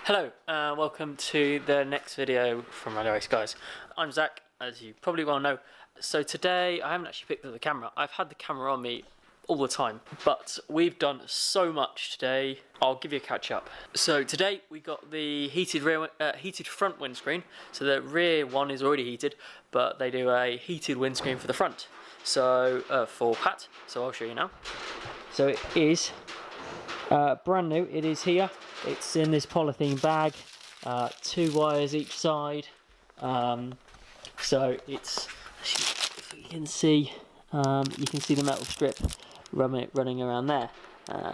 Hello, welcome to the next video from Rally Race Guys. I'm Zach, as you probably well know. So today, I haven't actually picked up the camera. I've had the camera on me all the time, but we've done so much today. I'll give you a catch up. So today we got the heated front windscreen. So the rear one is already heated, but they do a heated windscreen for the front. So for Pat. So I'll show you now. So it is brand new. It is here. It's in this polythene bag, 2 wires each side. So it's, if you can see the metal strip running around there.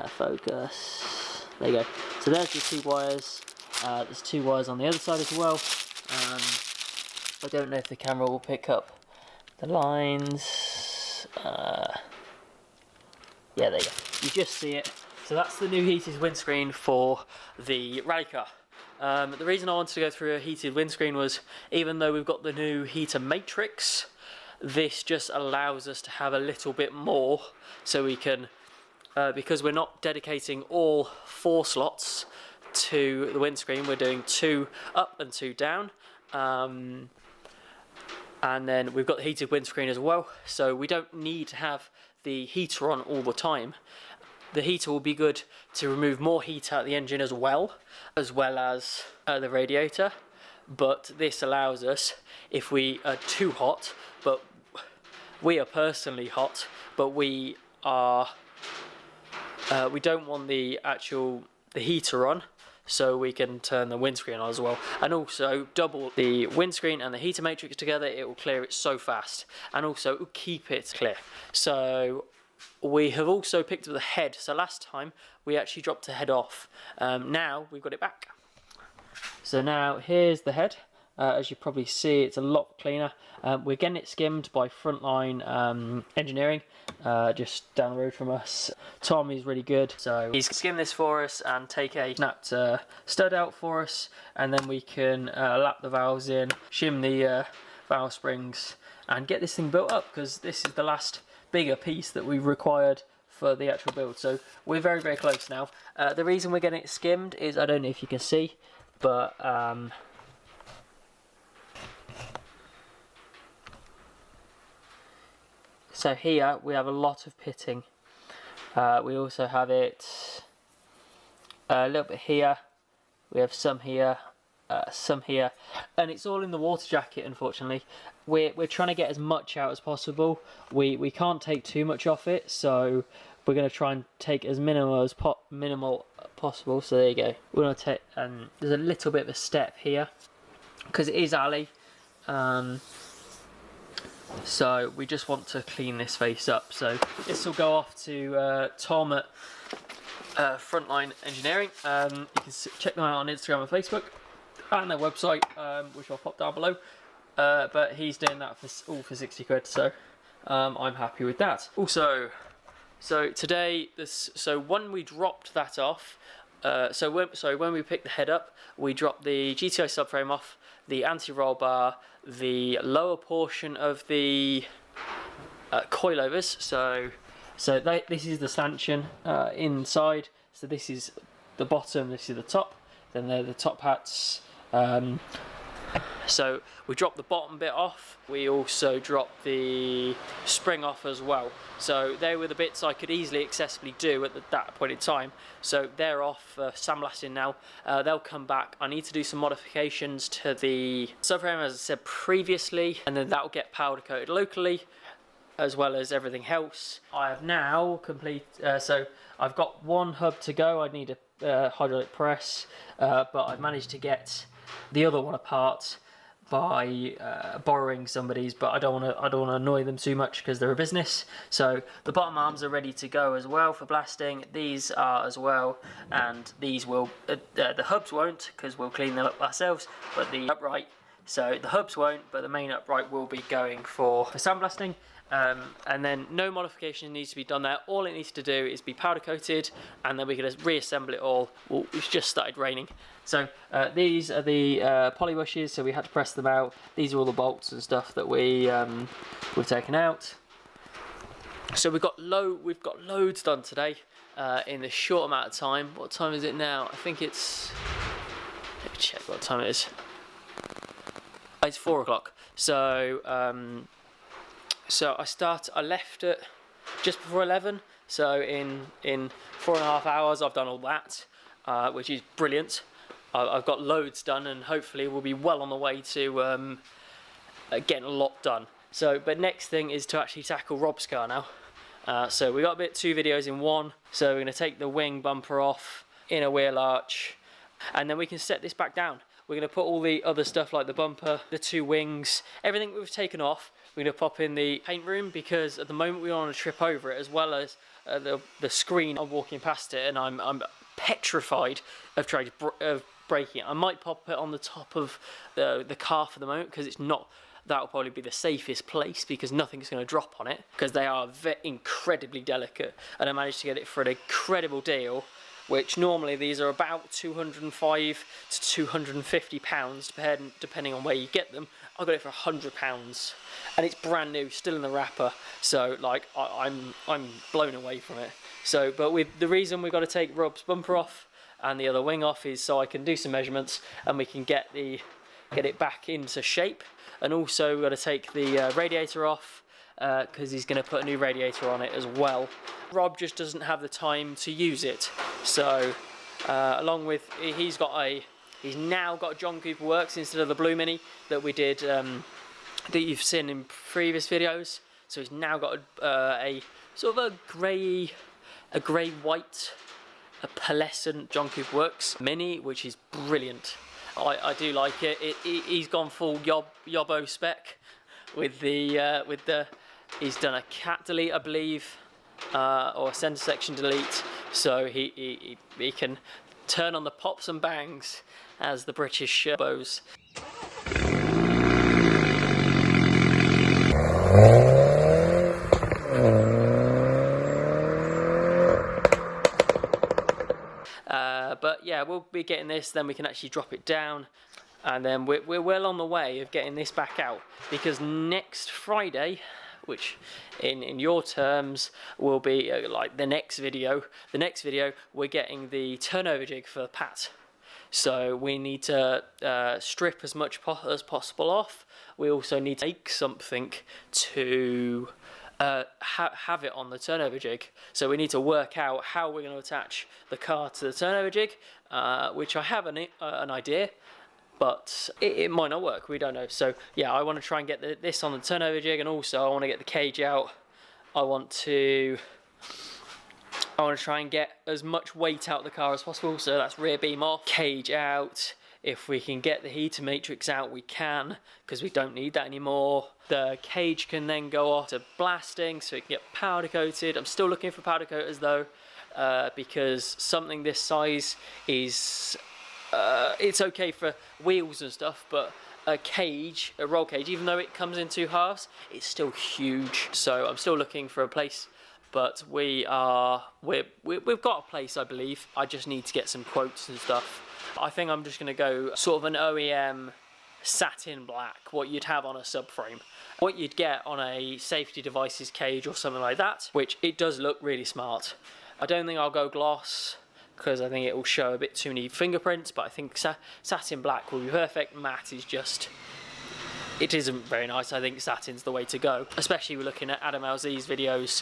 Focus. There you go. So there's the 2 wires. There's 2 wires on the other side as well. I don't know if the camera will pick up the lines. Yeah, there you go. You just see it. So that's the new heated windscreen for the rally car. The reason I wanted to go through a heated windscreen was, even though we've got the new heater matrix, this just allows us to have a little bit more, so we can, because we're not dedicating all 4 slots to the windscreen, we're doing 2 up and 2 down. And then we've got the heated windscreen as well, so we don't need to have the heater on all the time. The heater will be good to remove more heat out of the engine as well as the radiator. But this allows us, if we are too hot, but we are personally hot, but we don't want the heater on, so we can turn the windscreen on as well. And also double the windscreen and the heater matrix together, it will clear it so fast, and also it will keep it clear. So we have also picked up the head. So last time we actually dropped the head off. Now we've got it back. So now here's the head. As you probably see, it's a lot cleaner. We're getting it skimmed by Frontline Engineering, just down the road from us. Tom is really good, so he's skimmed this for us and take a snapped stud out for us, and then we can lap the valves in, shim the valve springs, and get this thing built up, because this is the last bigger piece that we required for the actual build. So we're very, very close now. The reason we're getting it skimmed is, I don't know if you can see, but so here we have a lot of pitting. We also have it a little bit here. We have some here, and it's all in the water jacket. Unfortunately, we're trying to get as much out as possible. We can't take too much off it, so we're going to try and take as minimal possible. So there you go. We're going to take, there's a little bit of a step here because it is alley. So we just want to clean this face up. So this will go off to Tom at Frontline Engineering. You can check them out on Instagram and Facebook and their website, which I'll pop down below. But he's doing that all for 60 quid, so I'm happy with that. Also, so today, when we dropped that off, when we picked the head up, we dropped the GTI subframe off, the anti-roll bar, the lower portion of the coilovers. This is the stanchion inside. So this is the bottom, this is the top. Then they're the top hats. So we dropped the bottom bit off. We also dropped the spring off as well. So they were the bits I could easily accessibly do at that point in time. So they're off sandblasting now. They'll come back. I need to do some modifications to the subframe, as I said previously, and then that will get powder coated locally, as well as everything else. I have now so I've got one hub to go. I need a hydraulic press, but I've managed to get the other one apart by borrowing somebody's, but I don't want to annoy them too much because they're a business. So the bottom arms are ready to go as well for blasting. These are as well, and these will the hubs won't, because we'll clean them up ourselves, but the upright, so the hubs won't, but the main upright will be going for sandblasting. And then no modification needs to be done there. All it needs to do is be powder coated, and then we can just reassemble it all. Well, it's just started raining. So these are the poly bushes, so we had to press them out. These are all the bolts and stuff that we've taken out. So we've got loads done today in a short amount of time. What time is it now? I think it's Let me check what time it is. It's 4 o'clock. So I left at just before 11. So in 4.5 hours, I've done all that, which is brilliant. I've got loads done, and hopefully we'll be well on the way to getting a lot done. So, but next thing is to actually tackle Rob's car now. So we got 2 videos in one. So we're going to take the wing bumper off, inner wheel arch, and then we can set this back down. We're going to put all the other stuff like the bumper, the 2 wings, everything we've taken off. We're going to pop in the paint room, because at the moment we're on a trip over it, as well as the screen. I'm walking past it and I'm petrified of trying to breaking it. I might pop it on the top of the car for the moment, because it's not. That'll probably be the safest place, because nothing's going to drop on it, because they are incredibly delicate, and I managed to get it for an incredible deal, which normally these are about £205 to £250 depending on where you get them. I got it for £100, and it's brand new, still in the wrapper. So like I'm blown away from it. So, but the reason we've got to take Rob's bumper off and the other wing off is so I can do some measurements and we can get it back into shape. And also we've got to take the radiator off, because he's going to put a new radiator on it as well. Rob just doesn't have the time to use it, so along with he's now got a John Cooper Works instead of the Blue Mini that we did, that you've seen in previous videos. So he's now got a sort of a grey white, a pearlescent John Cooper Works Mini, which is brilliant. I do like it. He's gone full Yobbo spec with the he's done a cat delete, I believe, or a centre section delete, so he can turn on the pops and bangs, as the British Yobbos. But yeah, we'll be getting this, then we can actually drop it down, and then we're well on the way of getting this back out, because next Friday, which in your terms will be like the next video, we're getting the turnover jig for Pat. So we need to strip as much as possible off. We also need to make something to have it on the turnover jig. So we need to work out how we're going to attach the car to the turnover jig, which I have an idea, but it might not work, we don't know. So yeah, I want to try and get this on the turnover jig, and also I want to get the cage out. I want to try and get as much weight out of the car as possible, so that's rear beam off, cage out. If we can get the heater matrix out, we can, because we don't need that anymore. The cage can then go off to blasting, so it can get powder coated. I'm still looking for powder coaters though, because something this size is, it's okay for wheels and stuff, but a roll cage, even though it comes in 2 halves, it's still huge. So I'm still looking for a place, but we've got a place, I believe. I just need to get some quotes and stuff. I think I'm just going to go sort of an OEM satin black, what you'd have on a subframe, what you'd get on a safety devices cage or something like that, which it does look really smart. I don't think I'll go gloss, because I think it will show a bit too many fingerprints, but I think satin black will be perfect. Matte is just, it isn't very nice. I think satin's the way to go, especially we're looking at Adam LZ's videos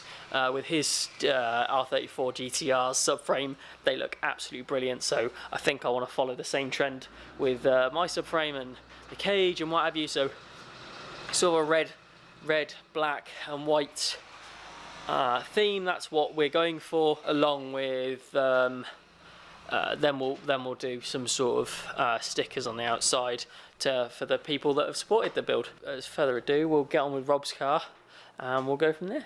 with his R34 GTR's subframe. They look absolutely brilliant, so I think I want to follow the same trend with my subframe and the cage and what have you. So sort of a red, black and white theme. That's what we're going for, along with then we'll do some sort of stickers on the outside for the people that have supported the build. As further ado, we'll get on with Rob's car and we'll go from there.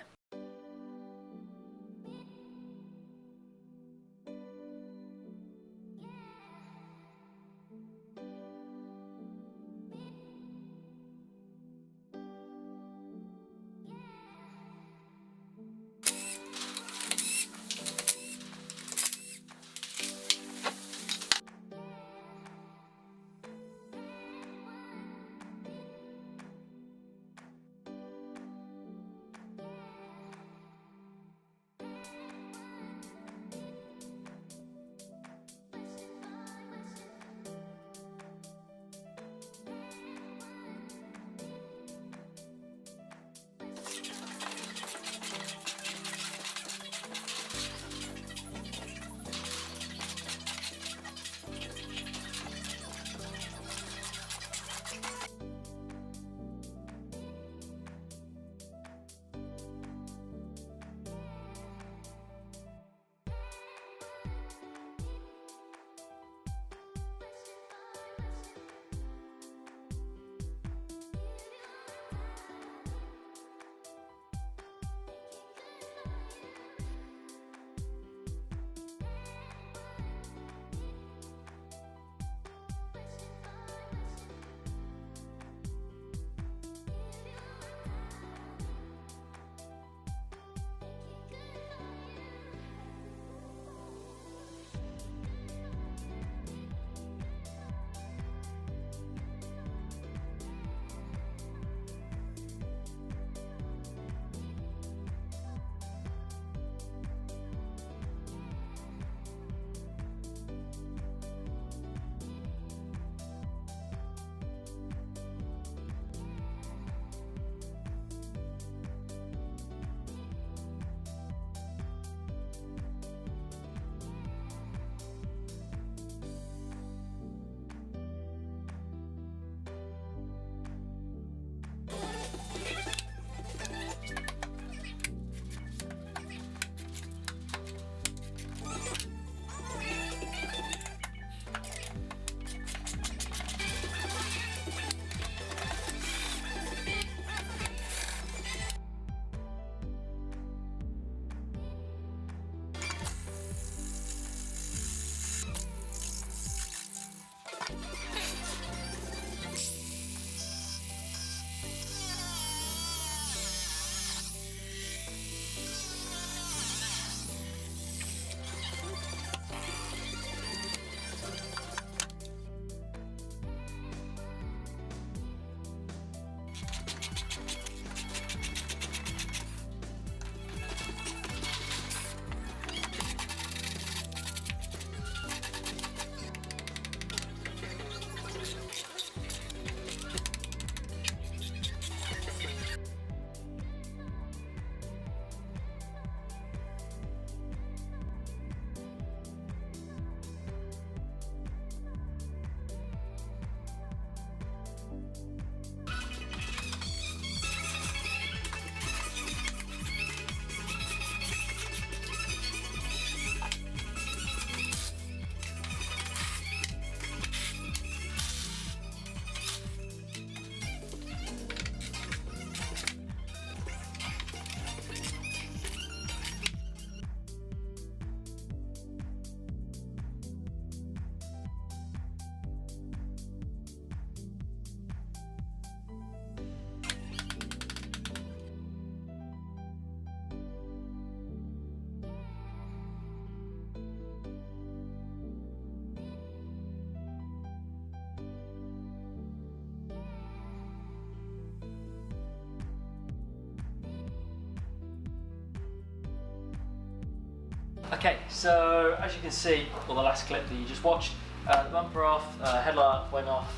Okay, so as you can see, well, the last clip that you just watched, the bumper off, headlight went off.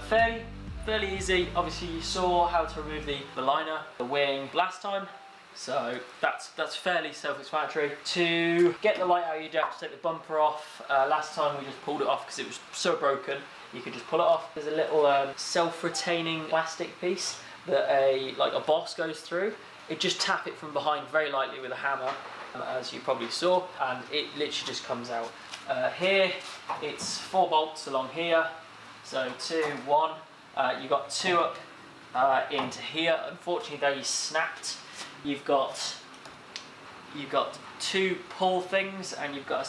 Fairly easy. Obviously you saw how to remove the liner, the wing last time, so that's fairly self-explanatory. To get the light out, you do have to take the bumper off. Last time we just pulled it off because it was so broken. You could just pull it off. There's a little self-retaining plastic piece that a boss goes through. It just tap it from behind very lightly with a hammer, as you probably saw, and it literally just comes out. Here it's 4 bolts along here, so 2, 1. You've got 2 up into here. Unfortunately they snapped. You've got 2 pull things, and you've got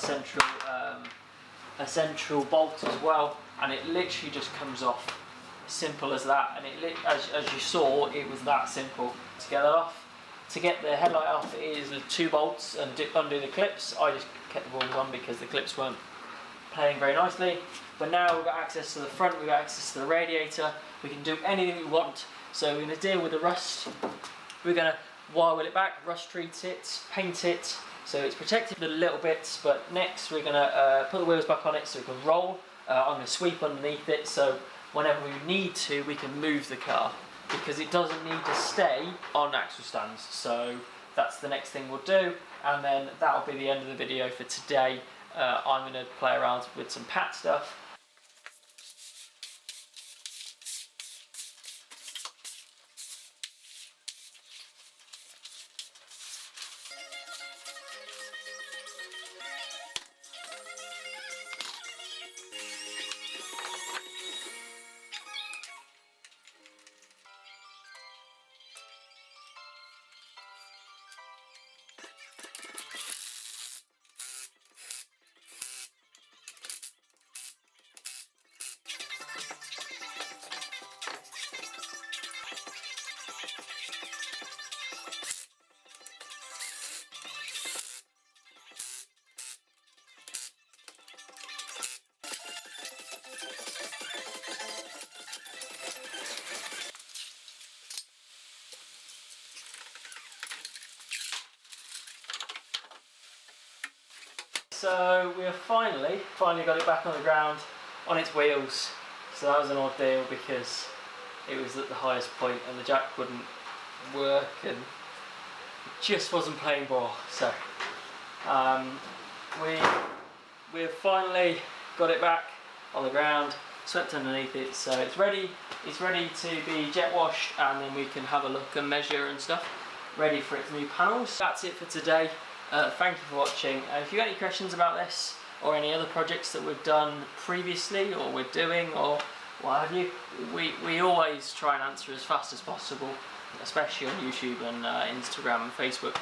a central bolt as well, and it literally just comes off. Simple as that. And as you saw, it was that simple to get that off. To get the headlight off, it is 2 bolts and undo the clips. I just kept the balls on because the clips weren't playing very nicely. But now we've got access to the front, we've got access to the radiator. We can do anything we want. So we're going to deal with the rust. We're going to wire it back, rust treat it, paint it, so it's protected a little bit. But next we're going to put the wheels back on it so we can roll. I'm going to sweep underneath it, so whenever we need to, we can move the car, because it doesn't need to stay on axle stands. So that's the next thing we'll do, and then that'll be the end of the video for today. I'm going to play around with some pat stuff. So we have finally got it back on the ground, on its wheels. So that was an odd deal because it was at the highest point and the jack wouldn't work and it just wasn't playing ball. So we have finally got it back on the ground, swept underneath it, so it's ready to be jet washed, and then we can have a look and measure and stuff, ready for its new panels. That's it for today. Thank you for watching. If you've got any questions about this or any other projects that we've done previously or we're doing or what have you, we always try and answer as fast as possible, especially on YouTube and Instagram and Facebook.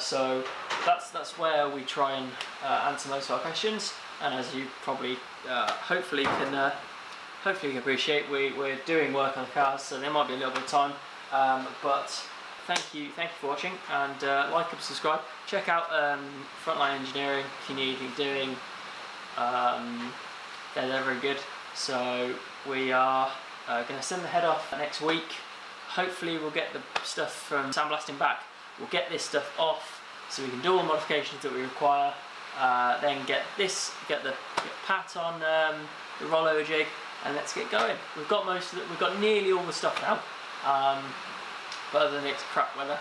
So that's where we try and answer most of our questions. And as you probably hopefully can appreciate, we're doing work on the cars, so there might be a little bit of time, but thank you for watching, and like and subscribe. Check out Frontline Engineering if you need anything doing. They're very good. So we are going to send the head off next week. Hopefully we'll get the stuff from sandblasting back. We'll get this stuff off so we can do all the modifications that we require. Then get pat on the rollover jig, and let's get going. We've got most of it. We've got nearly all the stuff now. But other than it's crap weather,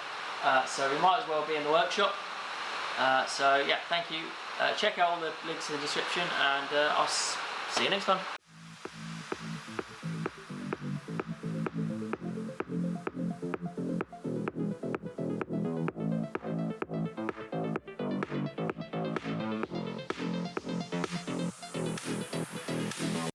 so we might as well be in the workshop. So yeah, thank you. Check out all the links in the description, and I'll see you next time.